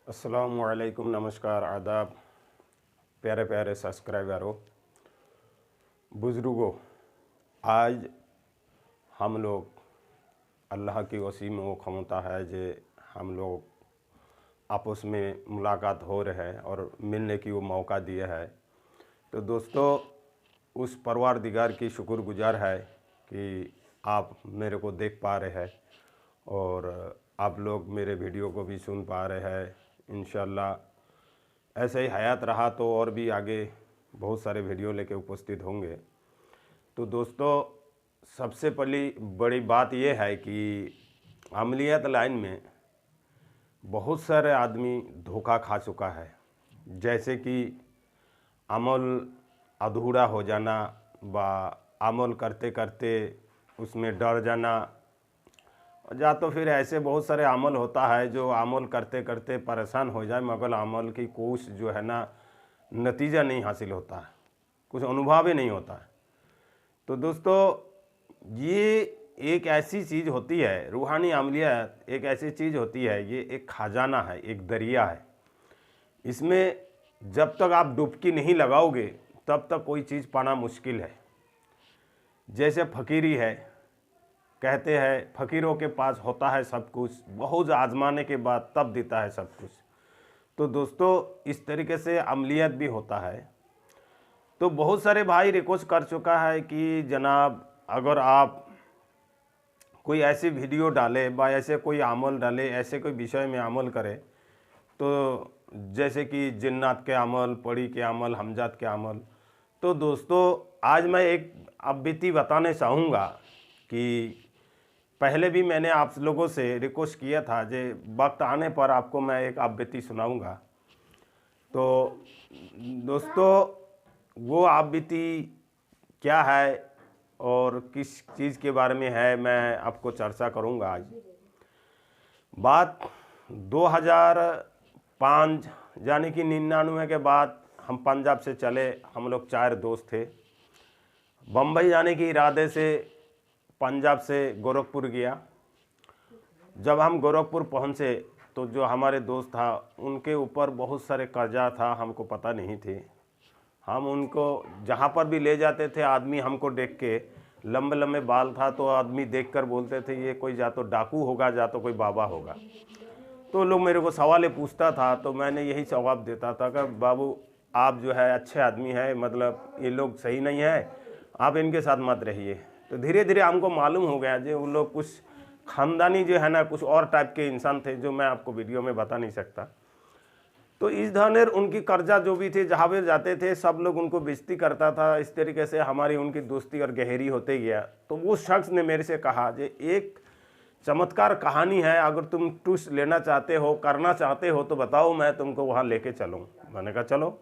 अस्सलामुअलैकुम, नमस्कार, आदाब, प्यारे प्यारे सब्सक्राइबरों, बुज़ुर्गों। आज हम लोग अल्लाह की वसीम वो क्षमता है जे हम लोग आपस में मुलाकात हो रहे हैं और मिलने की वो मौका दिया है। तो दोस्तों, उस परवरदिगार की शुक्रगुजार है कि आप मेरे को देख पा रहे हैं और आप लोग मेरे वीडियो को भी सुन पा रहे हैं। इंशाल्लाह ऐसे ही हयात रहा तो और भी आगे बहुत सारे वीडियो लेके उपस्थित होंगे। तो दोस्तों, सबसे पहली बड़ी बात यह है कि अमलियत लाइन में बहुत सारे आदमी धोखा खा चुका है। जैसे कि अमल अधूरा हो जाना व अमल करते करते उसमें डर जाना, या तो फिर ऐसे बहुत सारे अमल होता है जो अमल करते करते परेशान हो जाए मगर अमल की कुछ जो है ना नतीजा नहीं हासिल होता है, कुछ अनुभव ही नहीं होता है। तो दोस्तों, ये एक ऐसी चीज़ होती है, रूहानी अमलियत एक ऐसी चीज़ होती है, ये एक खजाना है, एक दरिया है। इसमें जब तक आप डुबकी नहीं लगाओगे तब तक कोई चीज़ पाना मुश्किल है। जैसे फ़कीरी है, कहते हैं फ़कीरों के पास होता है सब कुछ, बहुत आजमाने के बाद तब देता है सब कुछ। तो दोस्तों, इस तरीके से अमलियत भी होता है। तो बहुत सारे भाई रिक्वेस्ट कर चुका है कि जनाब अगर आप कोई ऐसी वीडियो डाले व ऐसे कोई अमल डाले, ऐसे कोई विषय में अमल करे, तो जैसे कि जिन्नात के अमल, पड़ी के अमल, हमजात के अमल। तो दोस्तों, आज मैं एक अबीती बताने चाहूँगा कि पहले भी मैंने आप लोगों से रिक्वेस्ट किया था जे वक्त आने पर आपको मैं एक अबीती सुनाऊँगा। तो दोस्तों, वो अबीती क्या है और किस चीज़ के बारे में है मैं आपको चर्चा करूँगा आज। बात 2005 यानी कि 99 के बाद हम पंजाब से चले। हम लोग 4 दोस्त थे। बम्बई जाने के इरादे से पंजाब से गोरखपुर गया। जब हम गोरखपुर पहुँचे तो जो हमारे दोस्त था उनके ऊपर बहुत सारे कर्जा था, हमको पता नहीं थे। हम उनको जहाँ पर भी ले जाते थे, आदमी हमको देख के, लंबे लंबे बाल था तो आदमी देखकर बोलते थे ये कोई या तो डाकू होगा या तो कोई बाबा होगा। तो लोग मेरे को सवाल पूछता था तो मैंने यही जवाब देता था कि बाबू आप जो है अच्छे आदमी हैं, मतलब ये लोग सही नहीं है, आप इनके साथ मत रहिए। तो धीरे धीरे हमको मालूम हो गया जो उन लोग कुछ ख़ानदानी जो है ना कुछ और टाइप के इंसान थे जो मैं आपको वीडियो में बता नहीं सकता। तो इस धरनेर उनकी कर्जा जो भी थे, जहाँ भी जाते थे सब लोग उनको बेइज्जती करता था। इस तरीके से हमारी उनकी दोस्ती और गहरी होते गया। तो वो शख्स ने मेरे से कहा कि एक चमत्कार कहानी है, अगर तुम टूस लेना चाहते हो, करना चाहते हो तो बताओ, मैं तुमको वहाँ लेके चलूँ। मैंने कहा चलो।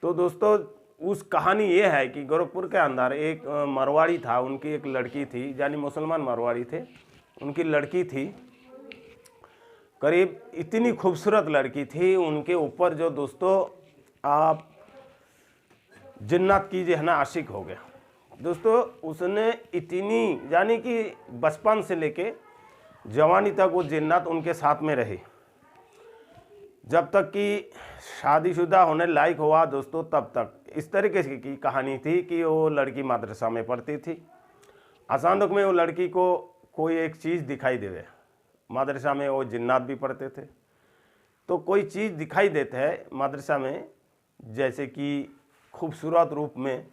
तो दोस्तों, उस कहानी ये है कि गोरखपुर के अंदर एक मारवाड़ी था, उनकी एक लड़की थी, यानी मुसलमान मारवाड़ी थे, उनकी लड़की थी, करीब इतनी खूबसूरत लड़की थी। उनके ऊपर जो दोस्तों आप जिन्नात की जो है ना आशिक हो गया। दोस्तों, उसने इतनी यानी कि बचपन से लेके जवानी तक वो जिन्नात उनके साथ में रही, जब तक कि शादीशुदा होने लायक हुआ दोस्तों, तब तक। इस तरीके की कहानी थी कि वो लड़की मदरसा में पढ़ती थी। अचानक में वो लड़की को कोई एक चीज़ दिखाई देवे। मदरसा में वो जिन्नात भी पढ़ते थे, तो कोई चीज़ दिखाई देते है मदरसा में, जैसे कि खूबसूरत रूप में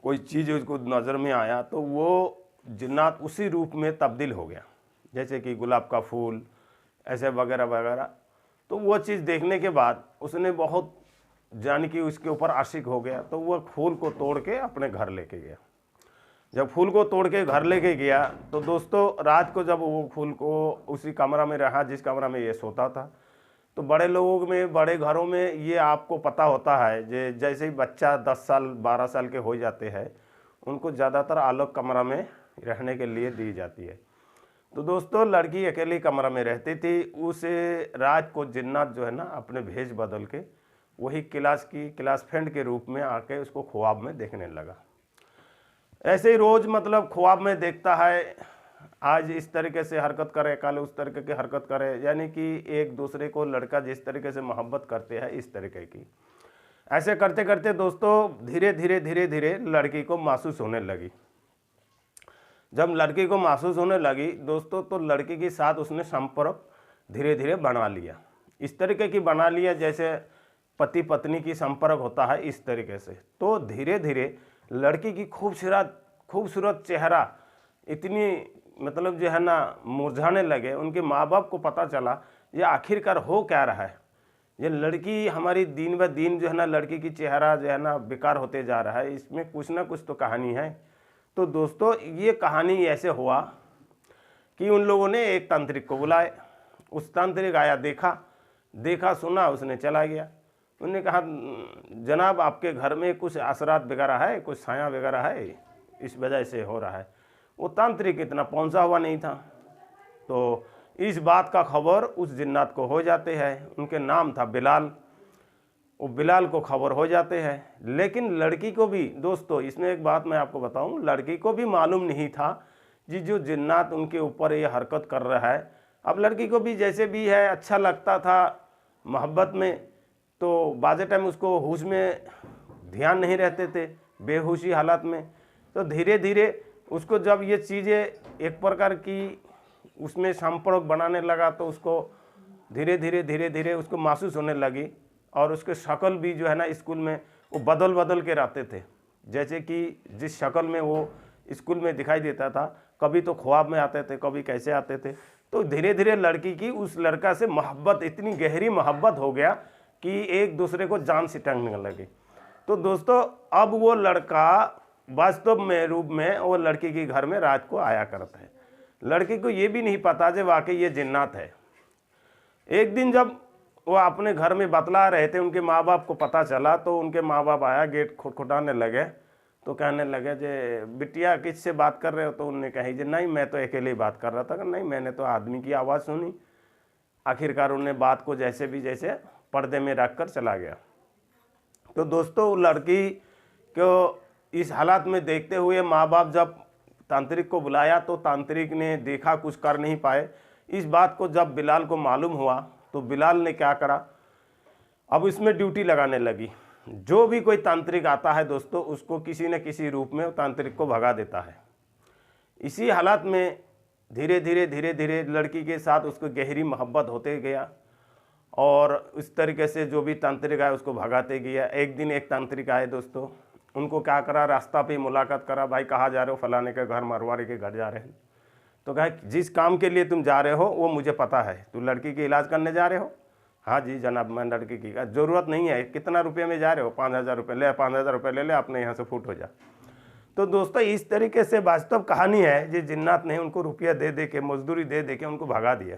कोई चीज़ उसको नज़र में आया तो वो जिन्नात उसी रूप में तब्दील हो गया, जैसे कि गुलाब का फूल, ऐसे वगैरह वगैरह। तो वो चीज़ देखने के बाद उसने बहुत जान कि उसके ऊपर आशिक हो गया। तो वह फूल को तोड़ के अपने घर लेके गया। जब फूल को तोड़ के घर लेके गया तो दोस्तों, रात को जब वो फूल को उसी कमरा में रहा जिस कमरा में ये सोता था, तो बड़े लोगों में, बड़े घरों में ये आपको पता होता है जैसे ही बच्चा 10 साल 12 साल के हो जाते हैं, उनको ज़्यादातर अलग कमरा में रहने के लिए दी जाती है। तो दोस्तों, लड़की अकेली कमरा में रहती थी। उसे रात को जिन्नात जो है ना अपने भेष बदल के वही क्लास फ्रेंड के रूप में आके उसको ख्वाब में देखने लगा। ऐसे ही रोज़ मतलब ख्वाब में देखता है, आज इस तरीके से हरकत करे, कल उस तरीके की हरकत करे, यानी कि एक दूसरे को लड़का जिस तरीके से मोहब्बत करते हैं इस तरीके की। ऐसे करते करते दोस्तों धीरे धीरे धीरे धीरे लड़की को महसूस होने लगी। जब लड़की को महसूस होने लगी दोस्तों, तो लड़की के साथ उसने संपर्क धीरे धीरे बना लिया। इस तरीके की बना लिया जैसे पति पत्नी की संपर्क होता है, इस तरीके से। तो धीरे धीरे लड़की की खूबसूरत चेहरा इतनी मतलब जो है ना मुरझाने लगे। उनके माँ बाप को पता चला ये आखिरकार हो क्या रहा है, ये लड़की हमारी दिन ब दिन जो है ना लड़की की चेहरा जो है ना बेकार होते जा रहा है, इसमें कुछ ना कुछ तो कहानी है। तो दोस्तों ये कहानी ऐसे हुआ कि उन लोगों ने एक तांत्रिक को बुलाए। उस तांत्रिक आया, देखा सुना, उसने चला गया। उन्होंने कहा जनाब आपके घर में कुछ असरात वगैरह है, कुछ साया वगैरह है, इस वजह से हो रहा है। वो तांत्रिक इतना पहुंचा हुआ नहीं था। तो इस बात का खबर उस जिन्नात को हो जाते हैं। उनके नाम था बिलाल। वो बिलाल को खबर हो जाते हैं। लेकिन लड़की को भी दोस्तों, इसमें एक बात मैं आपको बताऊं, लड़की को भी मालूम नहीं था जी जो जिन्नात उनके ऊपर ये हरकत कर रहा है। अब लड़की को भी जैसे भी है अच्छा लगता था मोहब्बत में, तो बाज़े टाइम उसको होश में ध्यान नहीं रहते थे, बेहोशी हालत में। तो धीरे धीरे उसको जब ये चीज़ें एक प्रकार की उसमें संपर्क बनाने लगा, तो उसको धीरे धीरे उसको महसूस होने लगी। और उसके शक्ल भी जो है ना स्कूल में वो बदल के रहते थे, जैसे कि जिस शक्ल में वो स्कूल में दिखाई देता था, कभी तो ख्वाब में आते थे, कभी कैसे आते थे। तो धीरे धीरे लड़की की उस लड़का से मोहब्बत, इतनी गहरी मोहब्बत हो गया कि एक दूसरे को जान से टंगने लगे। तो दोस्तों अब वो लड़का वास्तव में रूप में वो लड़की के घर में रात को आया करता है। लड़की को ये भी नहीं पता जो वाकई ये जिन्नात है। एक दिन जब वो अपने घर में बतला रहे थे, उनके माँ बाप को पता चला, तो उनके माँ बाप आया, गेट खटखटाने लगे। तो कहने लगे जे बिटिया किससे बात कर रहे हो? तो उन्होंने कही जे नहीं मैं तो अकेले ही बात कर रहा था। नहीं मैंने तो आदमी की आवाज़ सुनी। आखिरकार उन्होंने बात को जैसे भी जैसे पर्दे में रख कर चला गया। तो दोस्तों लड़की को इस हालात में देखते हुए माँ बाप जब तांत्रिक को बुलाया, तो तांत्रिक ने देखा, कुछ कर नहीं पाए। इस बात को जब बिलाल को मालूम हुआ, तो बिलाल ने क्या करा, अब इसमें ड्यूटी लगाने लगी। जो भी कोई तांत्रिक आता है दोस्तों, उसको किसी न किसी रूप में तांत्रिक को भगा देता है। इसी हालात में धीरे धीरे लड़की के साथ उसको गहरी मोहब्बत होते गया, और इस तरीके से जो भी तांत्रिक आया उसको भगाते गया। एक दिन एक तांत्रिक आए दोस्तों, उनको क्या करा, रास्ता पे मुलाकात करा। भाई कहाँ जा रहे हो? फलाने के घर, मारवाड़ी के घर जा रहे हैं। तो कहा जिस काम के लिए तुम जा रहे हो वो मुझे पता है, तू लड़की के इलाज करने जा रहे हो? हाँ जी जनाब मैं लड़की की। ज़रूरत नहीं है, कितना रुपये में जा रहे हो? 5,000 रुपये ले, 5,000 रुपये ले ले, अपने यहाँ से फुट हो जा। तो दोस्तों इस तरीके से वास्तव कहानी है जी जिन्नात ने उनको रुपया दे के, मजदूरी दे के उनको भगा दिया।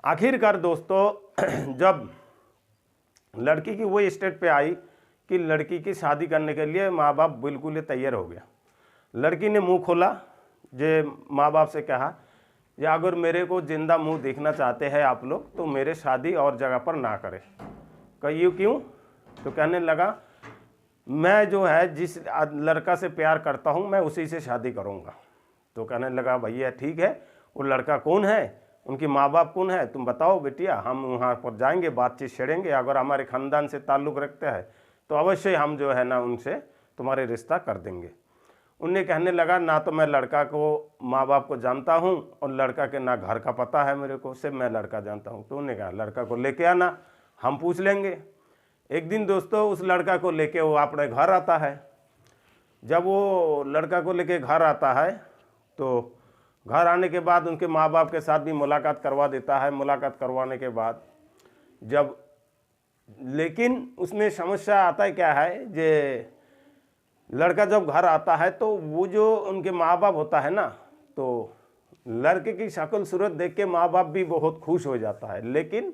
आखिरकार दोस्तों जब लड़की की वो स्टेट पे आई कि लड़की की शादी करने के लिए माँ बाप बिल्कुल ही तैयार हो गया। लड़की ने मुंह खोला, जे माँ बाप से कहा या अगर मेरे को जिंदा मुंह देखना चाहते हैं आप लोग, तो मेरे शादी और जगह पर ना करें। कहिए क्यों? तो कहने लगा मैं जो है जिस लड़का से प्यार करता हूँ मैं उसी से शादी करूँगा। तो कहने लगा भैया ठीक है, वो लड़का कौन है, उनके माँ बाप कौन है, तुम बताओ बेटिया, हम वहाँ पर जाएंगे, बातचीत छेड़ेंगे। अगर हमारे ख़ानदान से ताल्लुक़ रखते हैं तो अवश्य हम जो है ना उनसे तुम्हारे रिश्ता कर देंगे। उन्हें कहने लगा ना तो मैं लड़का को माँ बाप को जानता हूँ, और लड़का के ना घर का पता है मेरे को, सिर्फ मैं लड़का जानता हूँ। तो उन्होंने कहा लड़का को लेके आना, हम पूछ लेंगे। एक दिन दोस्तों उस लड़का को लेके वो अपने घर आता है। जब वो लड़का को लेके घर आता है, तो घर आने के बाद उनके माँ बाप के साथ भी मुलाकात करवा देता है। मुलाकात करवाने के बाद जब, लेकिन उसमें समस्या आता है क्या है, जे लड़का जब घर आता है तो वो जो उनके माँ बाप होता है ना, तो लड़के की शक्ल सूरत देख के माँ बाप भी बहुत खुश हो जाता है। लेकिन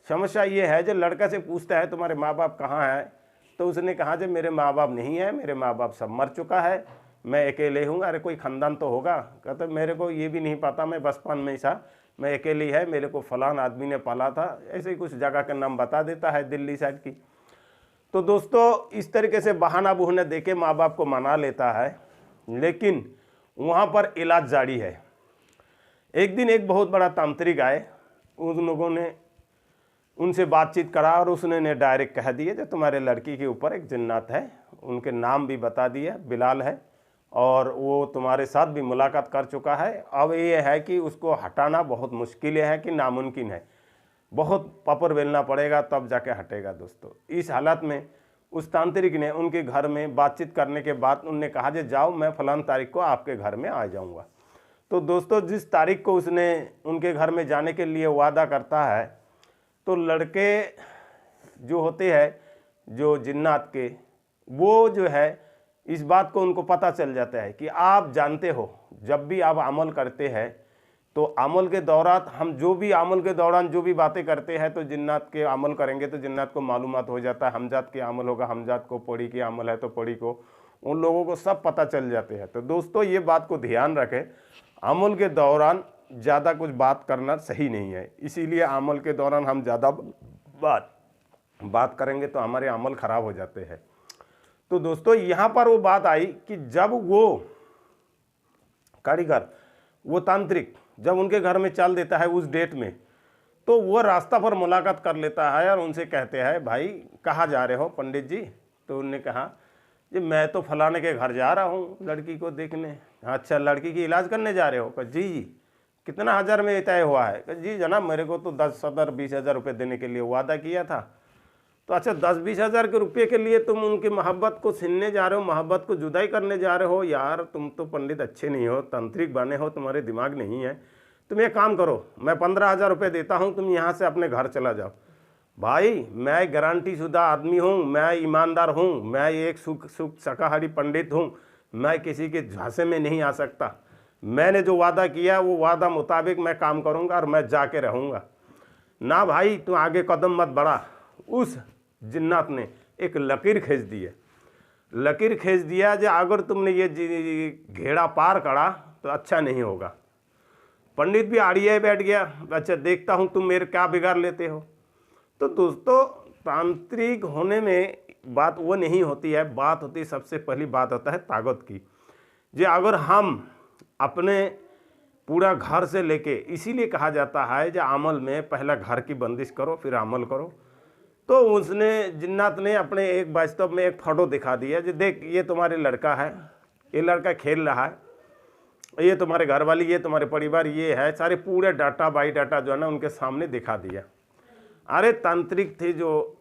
समस्या ये है, जो लड़का से पूछता है तुम्हारे माँ बाप कहाँ हैं, तो उसने कहा जो मेरे माँ बाप नहीं है, मेरे माँ बाप सब मर चुका है, मैं अकेले हूँ। अरे कोई ख़ानदान तो होगा? कहते मेरे को ये भी नहीं पता, मैं बचपन में ही था, मैं अकेली है, मेरे को फलान आदमी ने पाला था। ऐसे ही कुछ जगह का नाम बता देता है दिल्ली साइड की। तो दोस्तों इस तरीके से बहाना बुहना देके माँ बाप को मना लेता है। लेकिन वहाँ पर इलाज जारी है। एक दिन एक बहुत बड़ा तांत्रिक आए, उन लोगों ने उनसे बातचीत करा और उसने ने डायरेक्ट कह दिया जो तुम्हारे लड़की के ऊपर एक जिन्नात है, उनके नाम भी बता दिया, बिलाल है, और वो तुम्हारे साथ भी मुलाकात कर चुका है। अब ये है कि उसको हटाना बहुत मुश्किल है कि नामुमकिन है, बहुत पापड़ बेलना पड़ेगा तब जाके हटेगा। दोस्तों इस हालत में उस तांत्रिक ने उनके घर में बातचीत करने के बाद उनने कहा जे जाओ मैं फलान तारीख को आपके घर में आ जाऊंगा। तो दोस्तों जिस तारीख को उसने उनके घर में जाने के लिए वादा करता है, तो लड़के जो होते हैं जो जिन्नात के, वो जो है इस बात को उनको पता चल जाता है कि आप जानते हो जब भी आप अमल करते हैं तो अमल के दौरान हम जो भी अमल के दौरान जो भी बातें करते हैं तो जिन्नात के अमल करेंगे तो जिन्नात को मालूमात हो जाता है, हमजात के अमल होगा हमजात को, पड़ी के अमल है तो पड़ी को, उन लोगों को सब पता चल जाते हैं। तो दोस्तों ये बात को ध्यान रखें, अमल के दौरान ज़्यादा कुछ बात करना सही नहीं है, इसीलिए अमल के दौरान हम ज़्यादा बात करेंगे तो हमारे अमल ख़राब हो जाते हैं। तो दोस्तों यहाँ पर वो बात आई कि जब वो कारीगर, वो तांत्रिक जब उनके घर में चल देता है उस डेट में, तो वो रास्ता पर मुलाकात कर लेता है और उनसे कहते हैं भाई कहाँ जा रहे हो पंडित जी। तो उन्होंने कहा जी मैं तो फलाने के घर जा रहा हूँ लड़की को देखने। अच्छा लड़की की इलाज करने जा रहे हो? कहा जी कितना हज़ार में तय हुआ है? कहा जी जनाब मेरे को तो 10-20 हज़ार रुपये देने के लिए वादा किया था। तो अच्छा 10-20 हज़ार के रुपये के लिए तुम उनकी मोहब्बत को छीनने जा रहे हो, मोहब्बत को जुदाई करने जा रहे हो? यार तुम तो पंडित अच्छे नहीं हो, तांत्रिक बने हो, तुम्हारे दिमाग नहीं है। तुम एक काम करो, मैं 15,000 रुपये देता हूँ, तुम यहाँ से अपने घर चला जाओ। भाई मैं गारंटी शुदा आदमी हूँ, मैं ईमानदार हूँ, मैं एक सुख शाकाहारी पंडित हूँ, मैं किसी के झांसे में नहीं आ सकता। मैंने जो वादा किया वो वादा मुताबिक मैं काम करूँगा और मैं जाके रहूँगा। ना भाई तू आगे कदम मत बढ़ा। उस जिन्नात ने एक लकीर खींच दी है, लकीर खींच दिया जो अगर तुमने ये घेरा पार करा तो अच्छा नहीं होगा। पंडित भी आड़िए बैठ गया, अच्छा देखता हूँ तुम मेरे क्या बिगाड़ लेते हो। तो दोस्तों तांत्रिक होने में बात वो नहीं होती है, बात होती है सबसे पहली बात होता है ताकत की। जो अगर हम अपने पूरा घर से लेके, इसीलिए कहा जाता है जो अमल में पहला घर की बंदिश करो फिर अमल करो। तो उसने जिन्नात ने अपने एक वास्तव में एक फ़ोटो दिखा दिया जो देख ये तुम्हारे लड़का है, ये लड़का खेल रहा है, ये तुम्हारे घर वाली, ये तुम्हारे परिवार, ये है, सारे पूरे डाटा बाई डाटा जो है ना उनके सामने दिखा दिया। अरे तांत्रिक थे जो,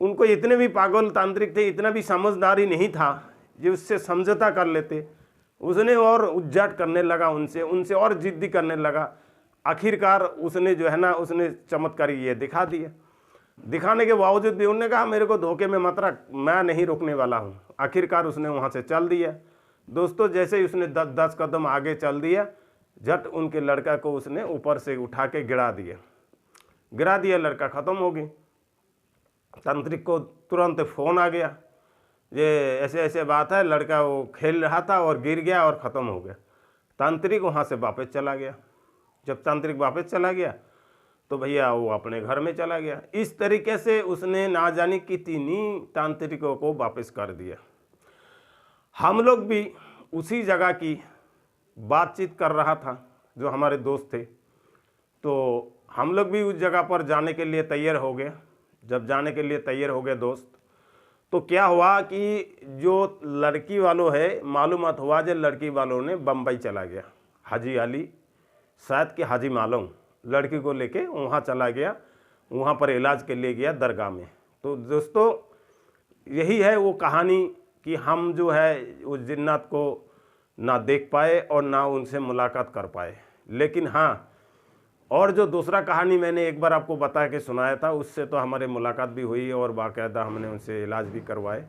उनको इतने भी पागल तांत्रिक थे, इतना भी समझदारी नहीं था जो उससे समझौता कर लेते। उसने और उज्जाट करने लगा उनसे और जिद्दी करने लगा। आखिरकार उसने जो है ना उसने चमत्कारी ये दिखा दिया। दिखाने के बावजूद भी उन्होंने कहा मेरे को धोखे में मत रख, मैं नहीं रोकने वाला हूँ। आखिरकार उसने वहाँ से चल दिया। दोस्तों जैसे ही उसने 10 कदम आगे चल दिया, झट उनके लड़का को उसने ऊपर से उठा के गिरा दिया, लड़का ख़त्म हो गई। तांत्रिक को तुरंत फ़ोन आ गया, ये ऐसे ऐसे बात है, लड़का वो खेल रहा था और गिर गया और ख़त्म हो गया। तांत्रिक वहाँ से वापस चला गया। जब तांत्रिक वापस चला गया तो भैया वो अपने घर में चला गया। इस तरीके से उसने ना जाने कितनी तांत्रिकों को वापस कर दिया। हम लोग भी उसी जगह की बातचीत कर रहा था जो हमारे दोस्त थे, तो हम लोग भी उस जगह पर जाने के लिए तैयार हो गए। जब जाने के लिए तैयार हो गए दोस्त, तो क्या हुआ कि जो लड़की वालों है, मालूमात हुआ जो लड़की वालों ने बम्बई चला गया। हाजी अली शायद कि हाजी मालूम लड़की को लेके वहाँ चला गया, वहाँ पर इलाज के लिए गया दरगाह में। तो दोस्तों यही है वो कहानी कि हम जो है उस जिन्नात को ना देख पाए और ना उनसे मुलाकात कर पाए। लेकिन हाँ, और जो दूसरा कहानी मैंने एक बार आपको बता के सुनाया था, उससे तो हमारे मुलाकात भी हुई और बाकायदा हमने उनसे इलाज भी करवाए।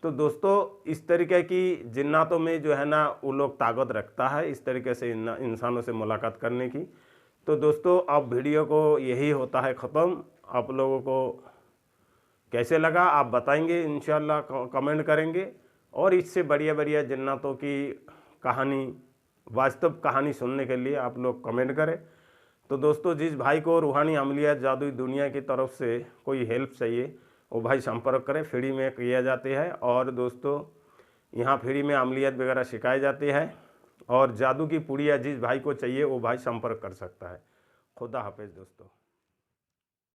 तो दोस्तों इस तरीके की जिन्नातों में जो है ना वो लोग ताकत रखता है इस तरीके से इंसानों से मुलाकात करने की। तो दोस्तों अब वीडियो को यही होता है ख़त्म। आप लोगों को कैसे लगा आप बताएंगे, इंशाल्लाह कमेंट करेंगे। और इससे बढ़िया बढ़िया जिन्नातों की कहानी, वास्तव कहानी सुनने के लिए आप लोग कमेंट करें। तो दोस्तों जिस भाई को रूहानी अमलियात जादुई दुनिया की तरफ से कोई हेल्प चाहिए वो भाई संपर्क करें, फ्री में किया जाते हैं। और दोस्तों यहाँ फ्री में अमलियात वगैरह सिखाए जाते हैं और जादू की पुड़िया जिस भाई को चाहिए वो भाई संपर्क कर सकता है। खुदा हाफिज़ दोस्तों।